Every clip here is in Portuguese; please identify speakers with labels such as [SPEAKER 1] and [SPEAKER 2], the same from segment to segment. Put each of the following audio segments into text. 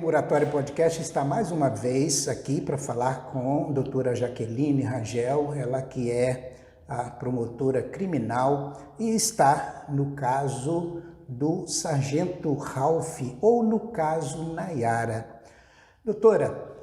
[SPEAKER 1] Buratório Podcast está mais uma vez aqui para falar com a doutora Jaqueline Rangel, ela que é a promotora criminal e está no caso do Sargento Ralph ou no caso Nayara. Doutora,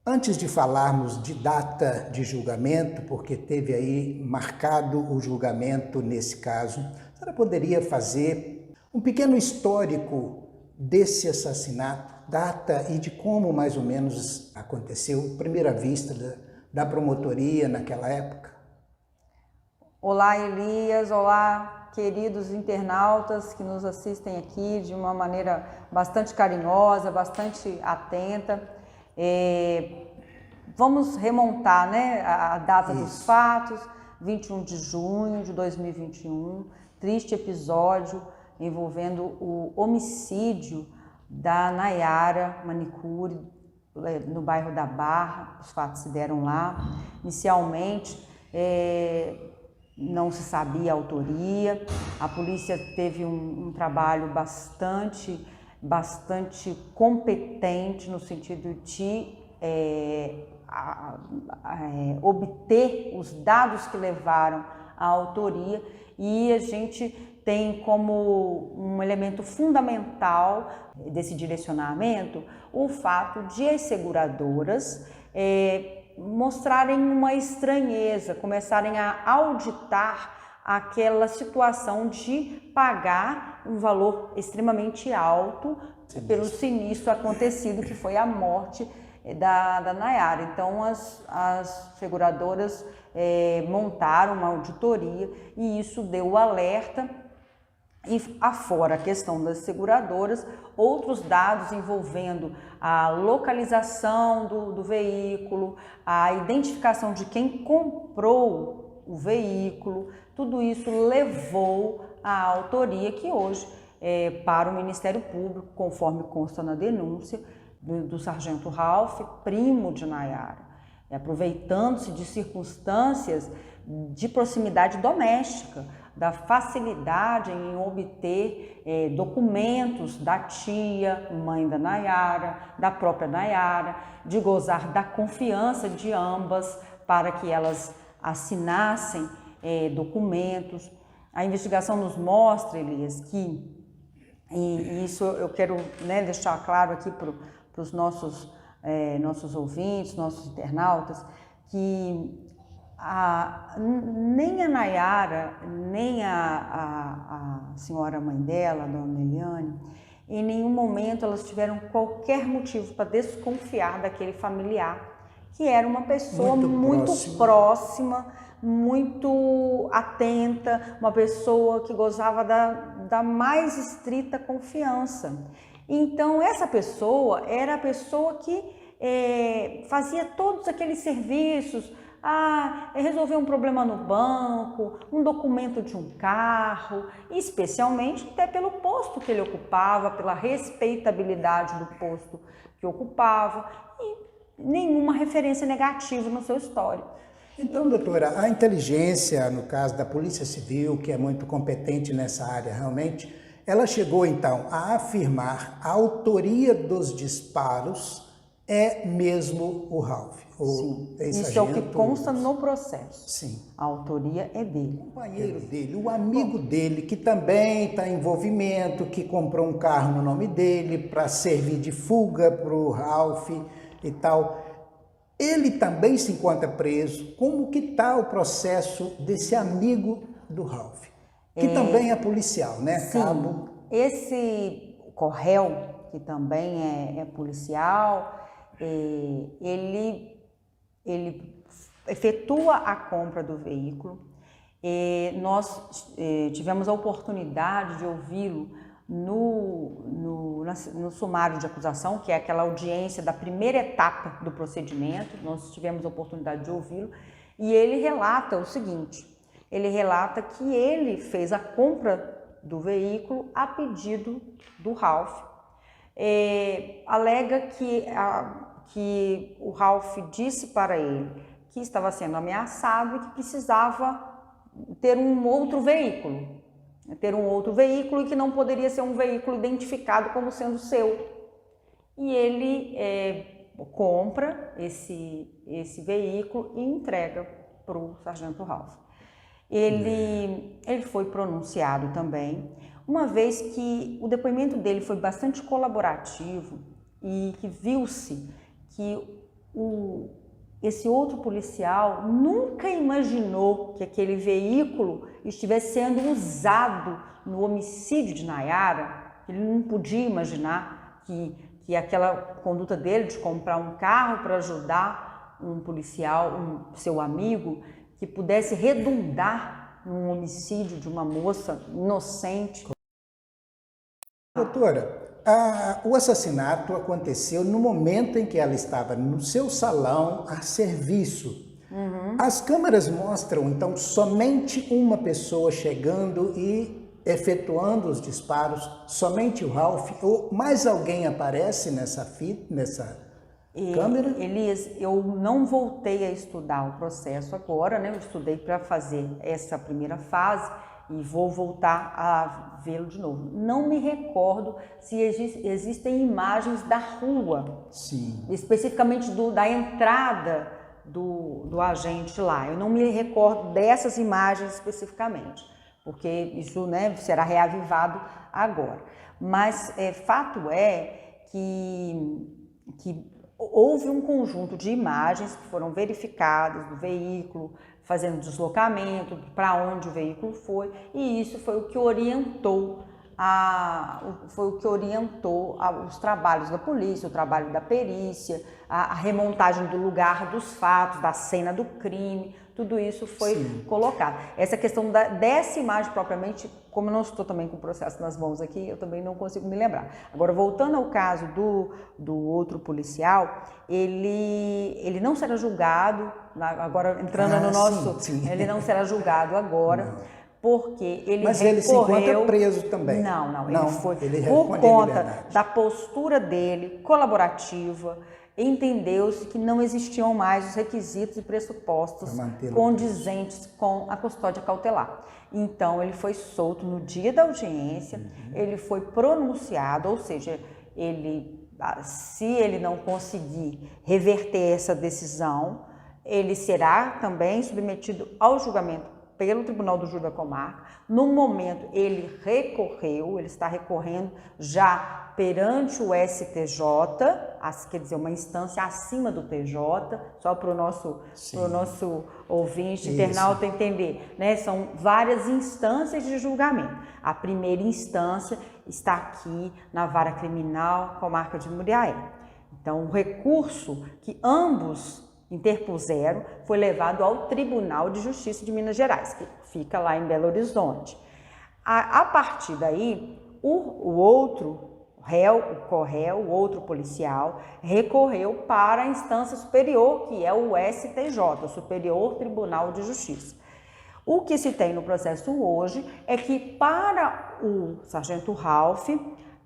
[SPEAKER 1] antes de falarmos de data de julgamento, porque teve aí marcado o julgamento nesse caso, a senhora poderia fazer um pequeno histórico desse assassinato, data e de como mais ou menos aconteceu, primeira vista da promotoria naquela época?
[SPEAKER 2] Olá, Elias, olá, queridos internautas que nos assistem aqui de uma maneira bastante carinhosa, bastante atenta. Vamos remontar, né, a data dos fatos, 21 de junho de 2021, triste episódio envolvendo o homicídio da Nayara Manicure, no bairro da Barra. Os fatos se deram lá. Inicialmente, não se sabia a autoria. A polícia teve um trabalho bastante competente no sentido de obter os dados que levaram à autoria, e a gente tem como um elemento fundamental desse direcionamento o fato de as seguradoras mostrarem uma estranheza, começarem a auditar aquela situação de pagar um valor extremamente alto pelo sinistro acontecido, que foi a morte da Nayara. Então as seguradoras montaram uma auditoria e isso deu o alerta. E afora a questão das seguradoras, outros dados envolvendo a localização do veículo, a identificação de quem comprou o veículo, tudo isso levou à autoria que hoje, para o Ministério Público, conforme consta na denúncia do Sargento Ralph, primo de Nayara, aproveitando-se de circunstâncias de proximidade doméstica, da facilidade em obter documentos da tia, mãe da Nayara, da própria Nayara, de gozar da confiança de ambas para que elas assinassem documentos. A investigação nos mostra, Elias, que, e isso eu quero, né, deixar claro aqui para os nossos ouvintes, nossos internautas, que nem a Nayara, nem a senhora mãe dela, a dona Eliane, em nenhum momento elas tiveram qualquer motivo para desconfiar daquele familiar, que era uma pessoa muito próxima, muito atenta, uma pessoa que gozava da mais estrita confiança. Então essa pessoa era a pessoa que fazia todos aqueles serviços, resolver um problema no banco, um documento de um carro, especialmente até pelo posto que ele ocupava, pela respeitabilidade do posto que ocupava, e nenhuma referência negativa no seu histórico.
[SPEAKER 1] Então, doutora, a inteligência, no caso da Polícia Civil, que é muito competente nessa área realmente, ela chegou então a afirmar a autoria dos disparos é mesmo o Ralph.
[SPEAKER 2] Sim, isso é o que consta no processo.
[SPEAKER 1] Sim.
[SPEAKER 2] A autoria é dele.
[SPEAKER 1] O companheiro dele, o amigo dele, que também está em envolvimento, que comprou um carro no nome dele para servir de fuga para o Ralph e tal, ele também se encontra preso. Como que está o processo desse amigo do Ralph? Que também é policial, né?
[SPEAKER 2] Sim, Cabo. Esse Correl, que também é policial, ele efetua a compra do veículo. Nós tivemos a oportunidade de ouvi-lo no sumário de acusação, que é aquela audiência da primeira etapa do procedimento. Nós tivemos a oportunidade de ouvi-lo e ele relata o seguinte: ele relata que ele fez a compra do veículo a pedido do Ralph. Alega que o Ralph disse para ele que estava sendo ameaçado e que precisava ter um outro veículo e que não poderia ser um veículo identificado como sendo seu. e ele compra esse veículo e entrega para o sargento Ralph. Ele foi pronunciado também, uma vez que o depoimento dele foi bastante colaborativo e que viu-se que esse outro policial nunca imaginou que aquele veículo estivesse sendo usado no homicídio de Nayara. Ele não podia imaginar que aquela conduta dele de comprar um carro para ajudar um policial, seu amigo, que pudesse redundar num homicídio de uma moça inocente.
[SPEAKER 1] Doutora, o assassinato aconteceu no momento em que ela estava no seu salão a serviço. As câmeras mostram, então, somente uma pessoa chegando e efetuando os disparos, somente o Ralph, ou mais alguém aparece nessa câmera?
[SPEAKER 2] Elias, eu não voltei a estudar o processo agora, né? Eu estudei para fazer essa primeira fase e vou voltar a vê-lo de novo. Não me recordo se existem imagens da rua,
[SPEAKER 1] sim,
[SPEAKER 2] especificamente da entrada do agente lá. Eu não me recordo dessas imagens especificamente, porque isso, né, será reavivado agora. Mas fato é que houve um conjunto de imagens que foram verificadas do veículo, fazendo deslocamento, para onde o veículo foi, e isso foi o que orientou os trabalhos da polícia, o trabalho da perícia, a remontagem do lugar dos fatos, da cena do crime, tudo isso foi colocado. Essa questão dessa imagem propriamente, como eu não estou também com o processo nas mãos aqui, eu também não consigo me lembrar. Agora, voltando ao caso do outro policial, ele não será julgado, agora entrando no nosso...
[SPEAKER 1] Sim.
[SPEAKER 2] Ele não será julgado agora. Não. Porque ele
[SPEAKER 1] Mas
[SPEAKER 2] recorreu...
[SPEAKER 1] ele se encontra preso também.
[SPEAKER 2] Não, ele foi
[SPEAKER 1] por
[SPEAKER 2] conta da postura dele, colaborativa, entendeu-se que não existiam mais os requisitos e pressupostos condizentes com a custódia cautelar. Então, ele foi solto no dia da audiência, ele foi pronunciado, ou seja, se ele não conseguir reverter essa decisão, ele será também submetido ao julgamento pelo Tribunal do Júri da Comarca. No momento, ele recorreu, ele está recorrendo já perante o STJ, quer dizer, uma instância acima do TJ, só para o nosso ouvinte, internauta entender, né? São várias instâncias de julgamento. A primeira instância está aqui na Vara Criminal Comarca de Muriaé. Então, o recurso que ambos interpuseram foi levado ao Tribunal de Justiça de Minas Gerais, que fica lá em Belo Horizonte. A partir daí, o outro réu, o outro policial, recorreu para a instância superior, que é o STJ, o Superior Tribunal de Justiça. O que se tem no processo hoje é que, para o sargento Ralph,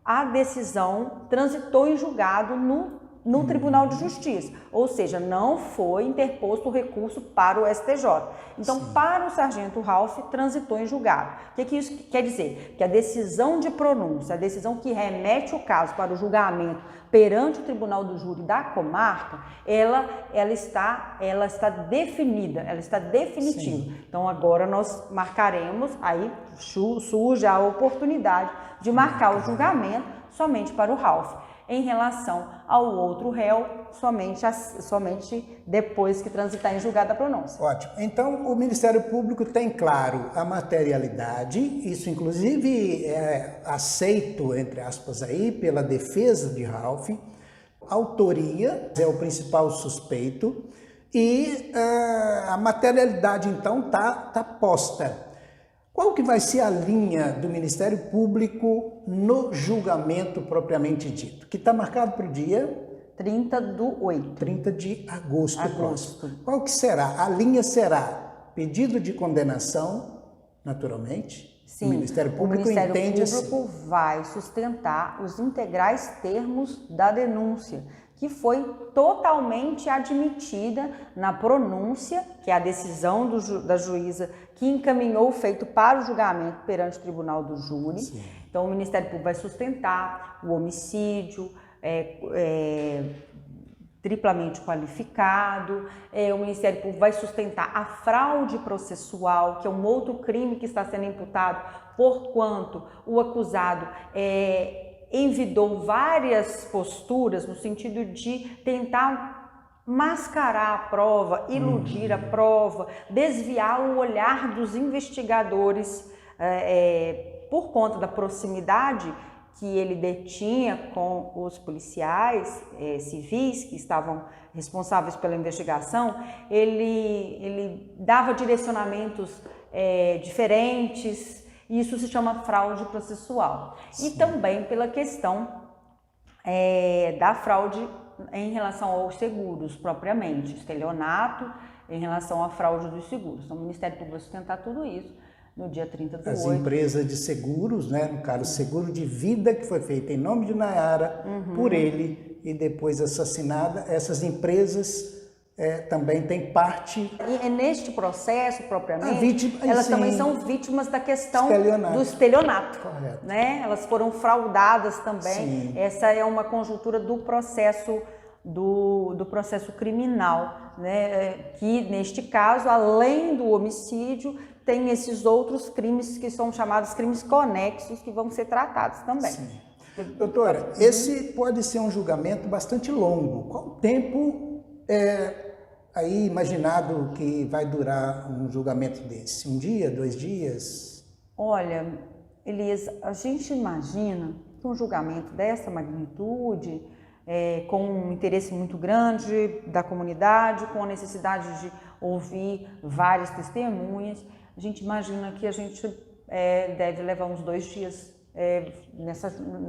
[SPEAKER 2] a decisão transitou em julgado no Tribunal de Justiça, ou seja, não foi interposto o recurso para o STJ. Então, para o sargento Ralph, transitou em julgado. O que isso quer dizer? Que a decisão de pronúncia, a decisão que remete o caso para o julgamento perante o Tribunal do Júri da Comarca, ela está definida, ela está definitiva. Sim. Então, agora nós marcaremos, aí surge a oportunidade de marcar o julgamento somente para o Ralph. Em relação ao outro réu, somente depois que transitar em julgado a pronúncia.
[SPEAKER 1] Ótimo. Então, o Ministério Público tem claro a materialidade, isso inclusive é aceito, entre aspas, aí, pela defesa de Ralph. Autoria é o principal suspeito e a materialidade, então, tá posta. Qual que vai ser a linha do Ministério Público no julgamento propriamente dito? Que está marcado para o dia
[SPEAKER 2] 30/8.
[SPEAKER 1] 30 de agosto. Próximo. Qual que será? A linha será pedido de condenação, naturalmente.
[SPEAKER 2] Sim, o Ministério Público vai sustentar os integrais termos da denúncia, que foi totalmente admitida na pronúncia, que é a decisão da juíza que encaminhou o feito para o julgamento perante o Tribunal do Júri. Sim. Então, o Ministério Público vai sustentar o homicídio, triplamente qualificado. O Ministério Público vai sustentar a fraude processual, que é um outro crime que está sendo imputado, porquanto o acusado envidou várias posturas no sentido de tentar mascarar a prova, iludir a prova, desviar o olhar dos investigadores por conta da proximidade que ele detinha com os policiais civis que estavam responsáveis pela investigação. Ele dava direcionamentos diferentes, e isso se chama fraude processual. Sim. E também pela questão da fraude em relação aos seguros propriamente, estelionato em relação à fraude dos seguros. Então o Ministério Público vai sustentar tudo isso no dia 30 do 8.
[SPEAKER 1] As empresas de seguros, né, no caso, seguro de vida, que foi feito em nome de Nayara, por ele, e depois assassinada, essas empresas também têm parte...
[SPEAKER 2] E neste processo, propriamente, elas também são vítimas da questão do estelionato.
[SPEAKER 1] Correto.
[SPEAKER 2] Né? Elas foram fraudadas também.
[SPEAKER 1] Sim.
[SPEAKER 2] Essa é uma conjuntura do processo do processo criminal, né? Que neste caso, além do homicídio, tem esses outros crimes que são chamados crimes conexos, que vão ser tratados também.
[SPEAKER 1] Sim. Doutora, esse pode ser um julgamento bastante longo. Qual o tempo aí imaginado que vai durar um julgamento desse? Um dia, 2 dias?
[SPEAKER 2] Olha, Elias, a gente imagina que um julgamento dessa magnitude, com um interesse muito grande da comunidade, com a necessidade de ouvir várias testemunhas, a gente imagina que a gente deve levar uns 2 dias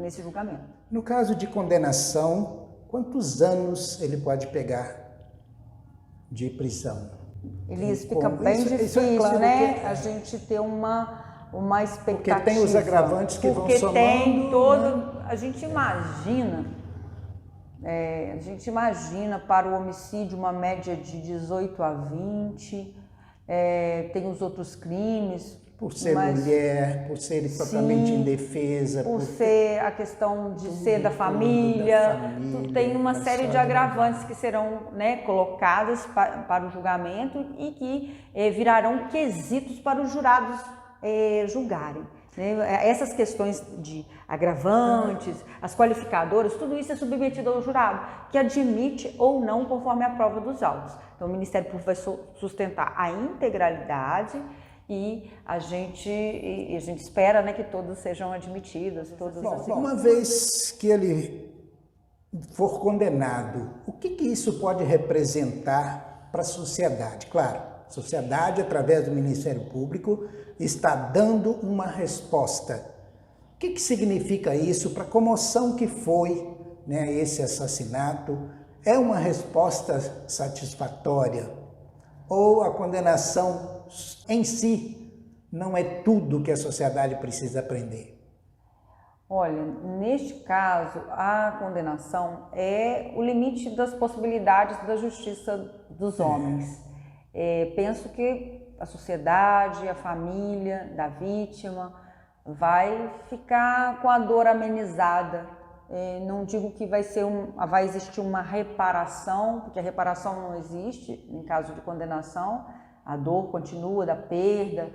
[SPEAKER 2] nesse julgamento.
[SPEAKER 1] No caso de condenação, quantos anos ele pode pegar de prisão?
[SPEAKER 2] Elias, fica bem difícil, claro, né? A gente ter uma expectativa.
[SPEAKER 1] Porque tem os agravantes que vão somando.
[SPEAKER 2] Porque tem todo... Né? A gente imagina para o homicídio uma média de 18 a 20, tem os outros crimes.
[SPEAKER 1] Por ser mulher, por ser propriamente indefesa.
[SPEAKER 2] Por ser a questão de ser da família. Tem uma série de agravantes que serão, né, colocadas para o julgamento e que virarão quesitos para os jurados julgarem. Essas questões de agravantes, as qualificadoras, tudo isso é submetido ao jurado, que admite ou não conforme a prova dos autos. Então o Ministério Público vai sustentar a integralidade e a gente espera, né, que todos sejam admitidos.
[SPEAKER 1] Uma vez que ele for condenado, o que isso pode representar para a sociedade? Claro, a sociedade, através do Ministério Público, está dando uma resposta. O que significa isso para a comoção que foi, né, esse assassinato? É uma resposta satisfatória? Ou a condenação em si não é tudo que a sociedade precisa aprender?
[SPEAKER 2] Olha, neste caso, a condenação é o limite das possibilidades da justiça dos homens. Penso que a sociedade, a família da vítima vai ficar com a dor amenizada. Não digo que vai existir uma reparação, porque a reparação não existe em caso de condenação. A dor continua da perda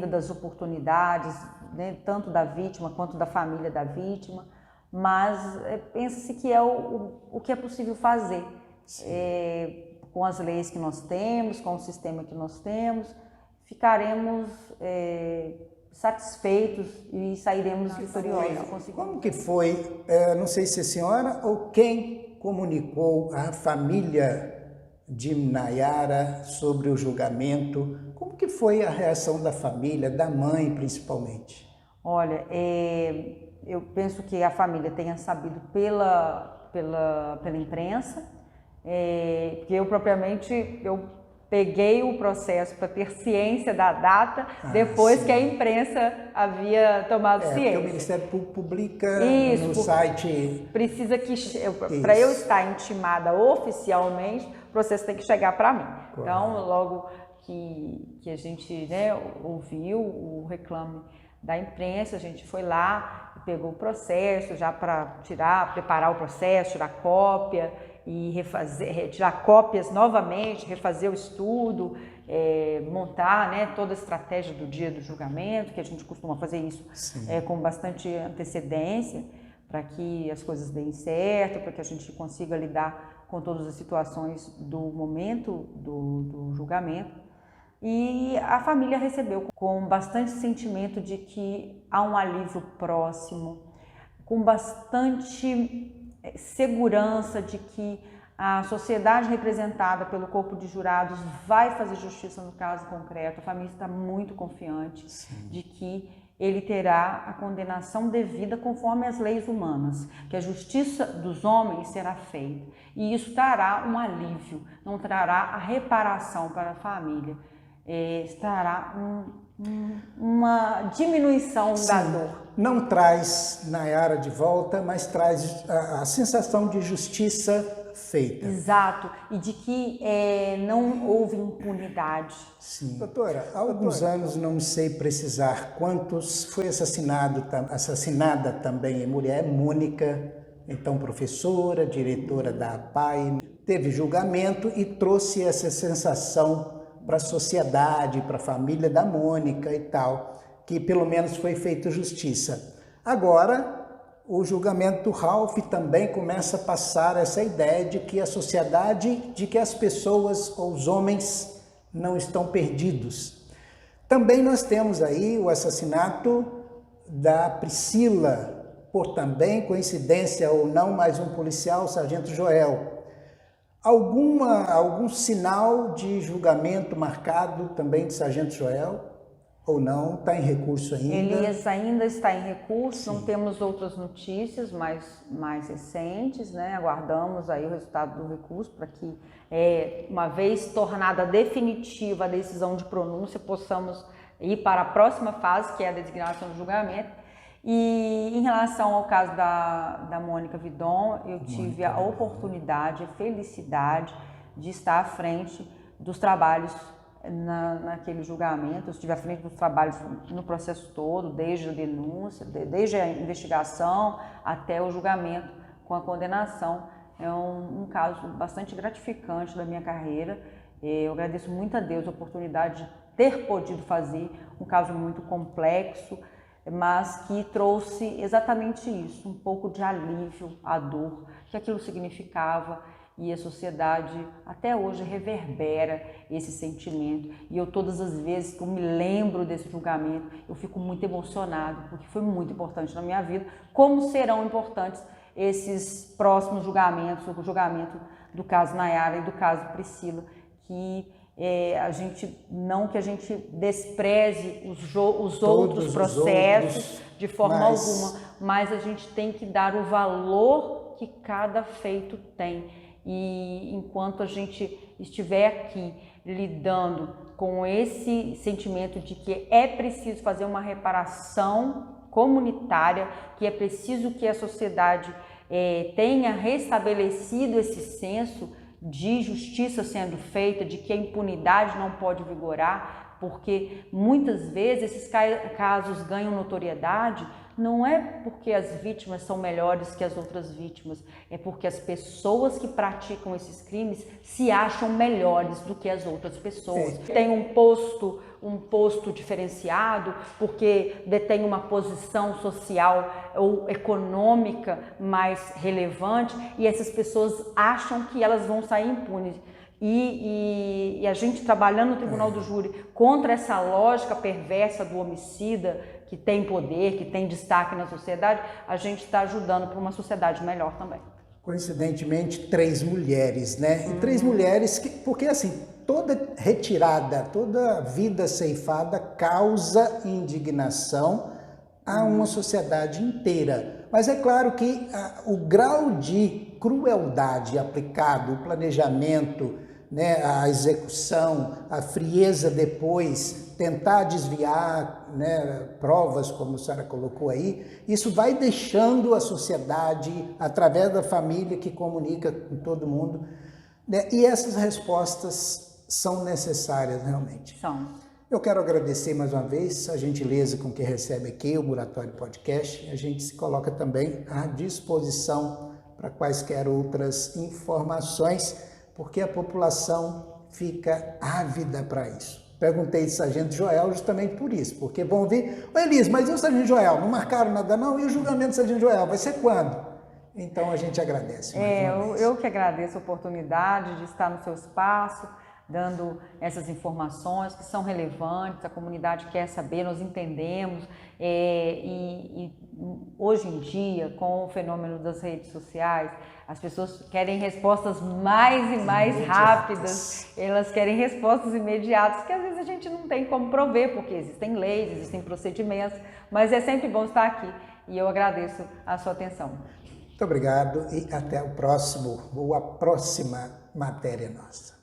[SPEAKER 2] das oportunidades, né, tanto da vítima quanto da família da vítima, mas pensa-se que é o que é possível fazer com as leis que nós temos, com o sistema que nós temos. Ficaremos satisfeitos e sairemos vitoriosos.
[SPEAKER 1] Como que foi, não sei se a senhora ou quem comunicou à família de Nayara sobre o julgamento? Como que foi a reação da família, da mãe principalmente?
[SPEAKER 2] Olha, eu penso que a família tenha sabido pela imprensa, porque eu peguei o processo para ter ciência da data depois que a imprensa havia tomado ciência.
[SPEAKER 1] Porque o Ministério Público publica no site...
[SPEAKER 2] Precisa que, para eu estar intimada oficialmente, o processo tem que chegar para mim. Correto. Então, logo que a gente, né, ouviu o reclame da imprensa, a gente foi lá e pegou o processo já para preparar o processo, tirar cópia e tirar cópias novamente, refazer o estudo, montar, né, toda a estratégia do dia do julgamento, que a gente costuma fazer isso com bastante antecedência, para que as coisas deem certo, para que a gente consiga lidar com todas as situações do momento do julgamento. E a família recebeu com bastante sentimento de que há um alívio próximo, com bastante segurança de que a sociedade representada pelo corpo de jurados vai fazer justiça no caso concreto. A família está muito confiante de que ele terá a condenação devida conforme as leis humanas, que a justiça dos homens será feita. E isso trará um alívio, não trará a reparação para a família, trará uma diminuição da dor.
[SPEAKER 1] Não traz Nayara de volta, mas traz a sensação de justiça feita.
[SPEAKER 2] Exato, e de que não houve impunidade.
[SPEAKER 1] Sim. Doutora, há alguns anos, não sei precisar quantos, foi assassinada também a mulher, Mônica, então professora, diretora da APAE, teve julgamento e trouxe essa sensação para a sociedade, para a família da Mônica e tal, que pelo menos foi feita justiça. Agora, o julgamento do Ralph também começa a passar essa ideia de que a sociedade, de que as pessoas, ou os homens, não estão perdidos. Também nós temos aí o assassinato da Priscila, por também coincidência ou não, mais um policial, o sargento Joel. Algum sinal de julgamento marcado também de sargento Joel? Ou não? Está em recurso ainda?
[SPEAKER 2] Elias ainda está em recurso, não temos outras notícias mais recentes, né? Aguardamos aí o resultado do recurso para que, uma vez tornada definitiva a decisão de pronúncia, possamos ir para a próxima fase, que é a designação do julgamento. E em relação ao caso da Mônica Vidon, eu tive a oportunidade, a felicidade de estar à frente dos trabalhos naquele julgamento. Eu estive à frente dos trabalhos no processo todo, desde a denúncia, desde a investigação até o julgamento com a condenação. É um caso bastante gratificante da minha carreira. Eu agradeço muito a Deus a oportunidade de ter podido fazer um caso muito complexo, mas que trouxe exatamente isso, um pouco de alívio à dor que aquilo significava. E a sociedade até hoje reverbera esse sentimento. E eu, todas as vezes que eu me lembro desse julgamento, eu fico muito emocionado, porque foi muito importante na minha vida, como serão importantes esses próximos julgamentos, o julgamento do caso Nayara e do caso Priscila, que a gente despreze os outros processos de forma alguma, mas a gente tem que dar o valor que cada feito tem. E enquanto a gente estiver aqui lidando com esse sentimento de que é preciso fazer uma reparação comunitária, que é preciso que a sociedade tenha restabelecido esse senso de justiça sendo feita, de que a impunidade não pode vigorar, porque muitas vezes esses casos ganham notoriedade, não é porque as vítimas são melhores que as outras vítimas, é porque as pessoas que praticam esses crimes se acham melhores do que as outras pessoas. Tem um posto diferenciado porque detém uma posição social ou econômica mais relevante e essas pessoas acham que elas vão sair impunes. E a gente trabalhando no Tribunal do Júri contra essa lógica perversa do homicida que tem poder, que tem destaque na sociedade, a gente está ajudando para uma sociedade melhor também.
[SPEAKER 1] Coincidentemente, 3 mulheres, né? E 3 mulheres porque assim, toda retirada, toda vida ceifada causa indignação a uma sociedade inteira. Mas é claro que o grau de crueldade aplicado, o planejamento, né, a execução, a frieza depois, tentar desviar, né, provas, como a senhora colocou aí, isso vai deixando a sociedade, através da família que comunica com todo mundo, né, e essas respostas são necessárias realmente.
[SPEAKER 2] São.
[SPEAKER 1] Eu quero agradecer mais uma vez a gentileza com que recebe aqui o Muratório Podcast. A gente se coloca também à disposição para quaisquer outras informações, porque a população fica ávida para isso. Perguntei de Sargento Joel justamente por isso, porque vão ouvir, ô Elis, mas e o Sargento Joel? Não marcaram nada não? E o julgamento do Sargento Joel? Vai ser quando? Então a gente agradece.
[SPEAKER 2] Eu que agradeço a oportunidade de estar no seu espaço, dando essas informações que são relevantes, a comunidade quer saber, nós entendemos, e hoje em dia, com o fenômeno das redes sociais, as pessoas querem respostas mais e mais rápidas, elas querem respostas imediatas, que às vezes a gente não tem como prover, porque existem leis, existem procedimentos, mas é sempre bom estar aqui, e eu agradeço a sua atenção.
[SPEAKER 1] Muito obrigado e até o próximo, ou a próxima matéria nossa.